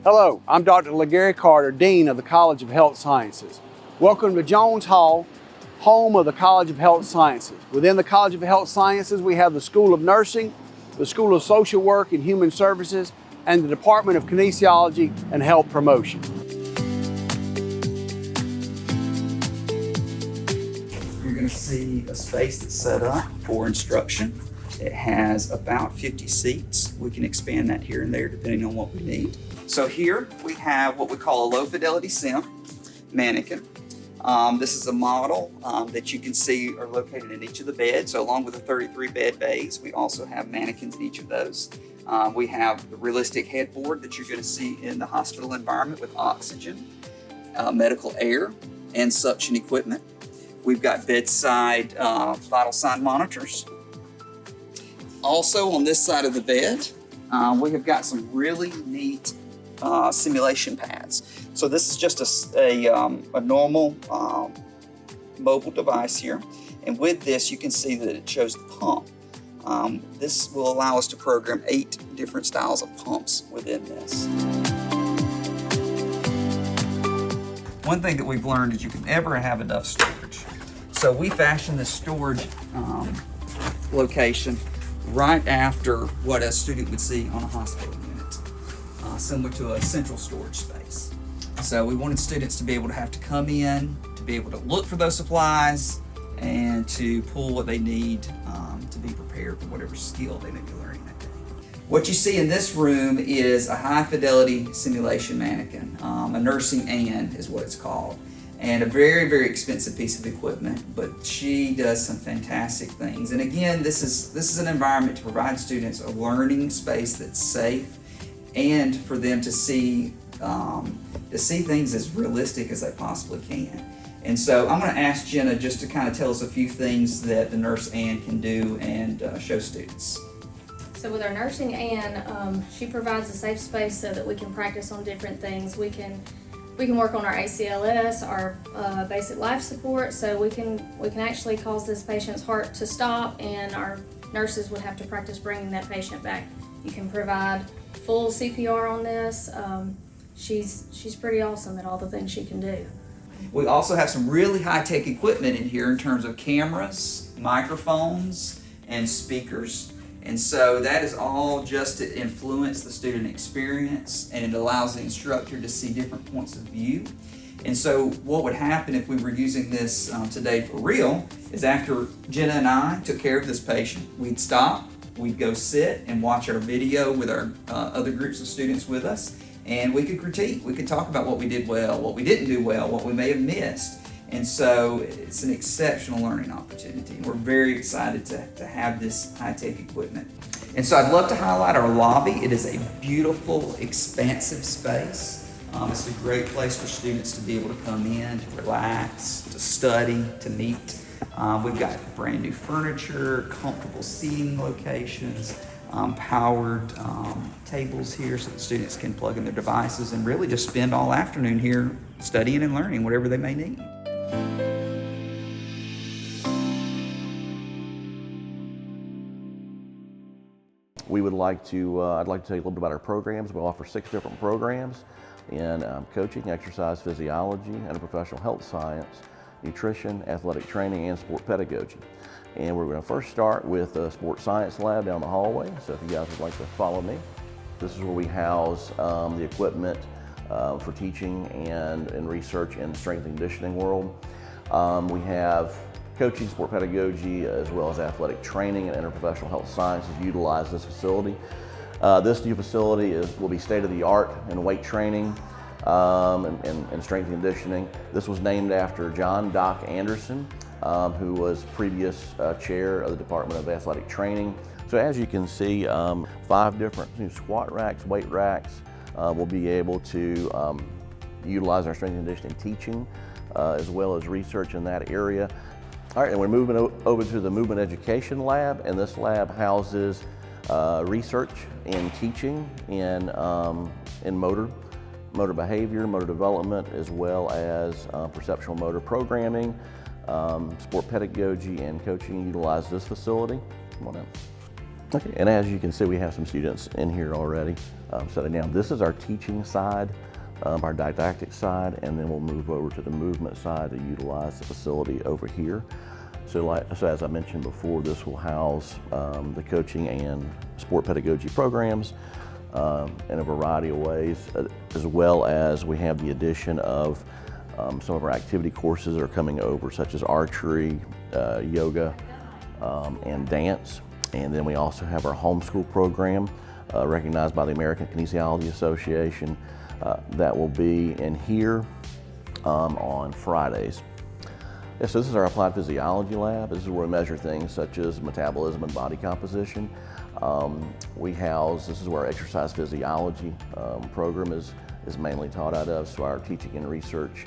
Hello, I'm Dr. LaGary Carter, Dean of the College of Health Sciences. Welcome to Jones Hall, home of the College of Health Sciences. Within the College of Health Sciences, we have the School of Nursing, the School of Social Work and Human Services, and the Department of Kinesiology and Health Promotion. You're going to see a space that's set up for instruction. It has about 50 seats. We can expand that here and there depending on what we need. So here we have what we call a low fidelity sim mannequin. This is a model that you can see are located in each of the beds. So along with the 33 bed bays, we also have mannequins in each of those. We have the realistic headboard that you're going to see in the hospital environment with oxygen, medical air, and suction equipment. We've got bedside vital sign monitors. Also on this side of the bed, we have got some really neat simulation pads. So this is just a normal mobile device here. And with this, you can see that it shows the pump. This will allow us to program 8 different styles of pumps within this. One thing that we've learned is you can never have enough storage. So we fashioned this storage location right after what a student would see on a hospital unit. Similar to a central storage space. So we wanted students to be able to have to come in, to be able to look for those supplies, and to pull what they need to be prepared for whatever skill they may be learning that day. What you see in this room is a high fidelity simulation mannequin. A nursing Ann is what it's called. And a very, very expensive piece of equipment, but she does some fantastic things. And again, this is an environment to provide students a learning space that's safe, and for them to see things as realistic as they possibly can. And so I'm going to ask Jenna just to kind of tell us a few things that the Nurse Ann can do and show students. So with our Nursing Ann, she provides a safe space so that we can practice on different things. We can work on our ACLS, our basic life support, so we can actually cause this patient's heart to stop, and our nurses would have to practice bringing that patient back. You can provide full CPR on this. She's pretty awesome at all the things she can do. We also have some really high-tech equipment in here in terms of cameras, microphones, and speakers. And so that is all just to influence the student experience, and it allows the instructor to see different points of view. And so what would happen if we were using this today for real is after Jenna and I took care of this patient, we'd stop, we'd go sit and watch our video with our other groups of students with us, and we could critique. We could talk about what we did well, what we didn't do well, what we may have missed. And so it's an exceptional learning opportunity. We're very excited to have this high-tech equipment. And so I'd love to highlight our lobby. It is a beautiful, expansive space. It's a great place for students to be able to come in, to relax, to study, to meet. We've got brand new furniture, comfortable seating locations, powered tables here so that students can plug in their devices and really just spend all afternoon here studying and learning whatever they may need. I'd like to tell you a little bit about our programs. We offer 6 different programs in coaching, exercise physiology, interprofessional health science, nutrition, athletic training, and sport pedagogy. And we're going to first start with the sports science lab down the hallway. So if you guys would like to follow me. This is where we house the equipment for teaching and research in the strength and conditioning world. We have coaching, sport pedagogy, as well as athletic training and interprofessional health sciences utilize this facility. This new facility will be state-of-the-art in weight training and strength and conditioning. This was named after John Doc Anderson, who was previous chair of the Department of Athletic Training. So as you can see, 5 different new squat racks, weight racks. We'll be able to utilize our strength and conditioning teaching as well as research in that area. All right, and we're moving over to the movement education lab, and this lab houses research and teaching in motor behavior, motor development, as well as perceptual motor programming, sport pedagogy, and coaching utilize this facility. Come on in. Okay, and as you can see, we have some students in here already sitting down. This is our teaching side, our didactic side, and then we'll move over to the movement side to utilize the facility over here. So as I mentioned before, this will house the coaching and sport pedagogy programs in a variety of ways, as well as we have the addition of some of our activity courses that are coming over, such as archery, yoga, and dance. And then we also have our homeschool program, recognized by the American Kinesiology Association, that will be in here on Fridays. Yeah, so this is our applied physiology lab. This is where we measure things such as metabolism and body composition. This is where our exercise physiology program is mainly taught out of, so our teaching and research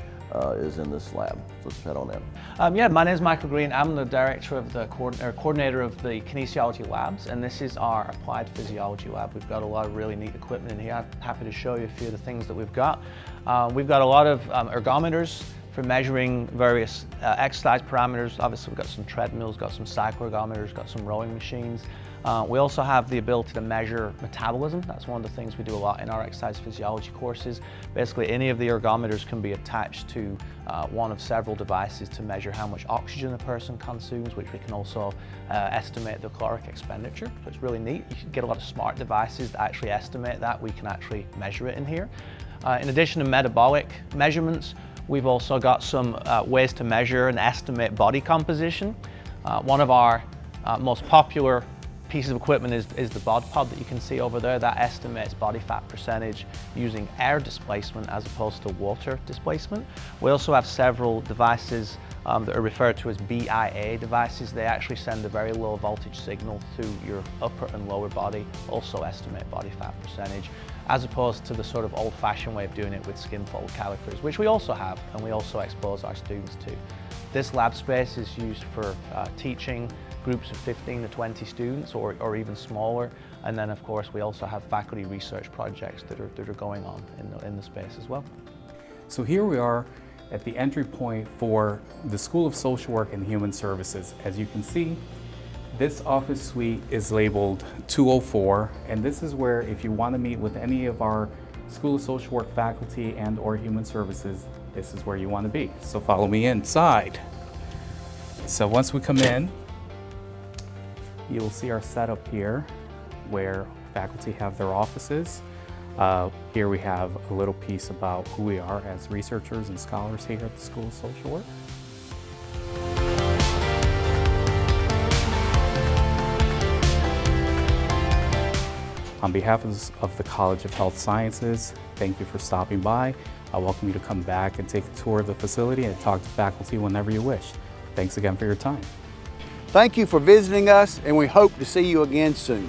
is in this lab. So let's head on in. Yeah, my name is Michael Green. I'm the director of the coordinator of the kinesiology labs, and this is our applied physiology lab. We've got a lot of really neat equipment in here. I'm happy to show you a few of the things that we've got. We've got a lot of ergometers for measuring various exercise parameters. Obviously, we've got some treadmills, got some cycloergometers, got some rowing machines. We also have the ability to measure metabolism. That's one of the things we do a lot in our exercise physiology courses. Basically, any of the ergometers can be attached to one of several devices to measure how much oxygen a person consumes, which we can also estimate the caloric expenditure. So it's really neat. You can get a lot of smart devices that actually estimate that. We can actually measure it in here. In addition to metabolic measurements, we've also got some ways to measure and estimate body composition. One of our most popular pieces of equipment is the bod pod that you can see over there. That estimates body fat percentage using air displacement as opposed to water displacement. We also have several devices that are referred to as BIA devices. They actually send a very low voltage signal to your upper and lower body, also estimate body fat percentage, as opposed to the sort of old-fashioned way of doing it with skin fold calipers, which we also have and we also expose our students to. This lab space is used for teaching groups of 15 to 20 students or even smaller. And then of course we also have faculty research projects that are going on in the space as well. So here we are at the entry point for the School of Social Work and Human Services. As you can see, this office suite is labeled 204, and this is where, if you want to meet with any of our School of Social Work faculty and or Human Services, this is where you want to be. So follow me inside. So once we come in, you will see our setup here where faculty have their offices. Here we have a little piece about who we are as researchers and scholars here at the School of Social Work. On behalf of the College of Health Sciences, thank you for stopping by. I welcome you to come back and take a tour of the facility and talk to faculty whenever you wish. Thanks again for your time. Thank you for visiting us, and we hope to see you again soon.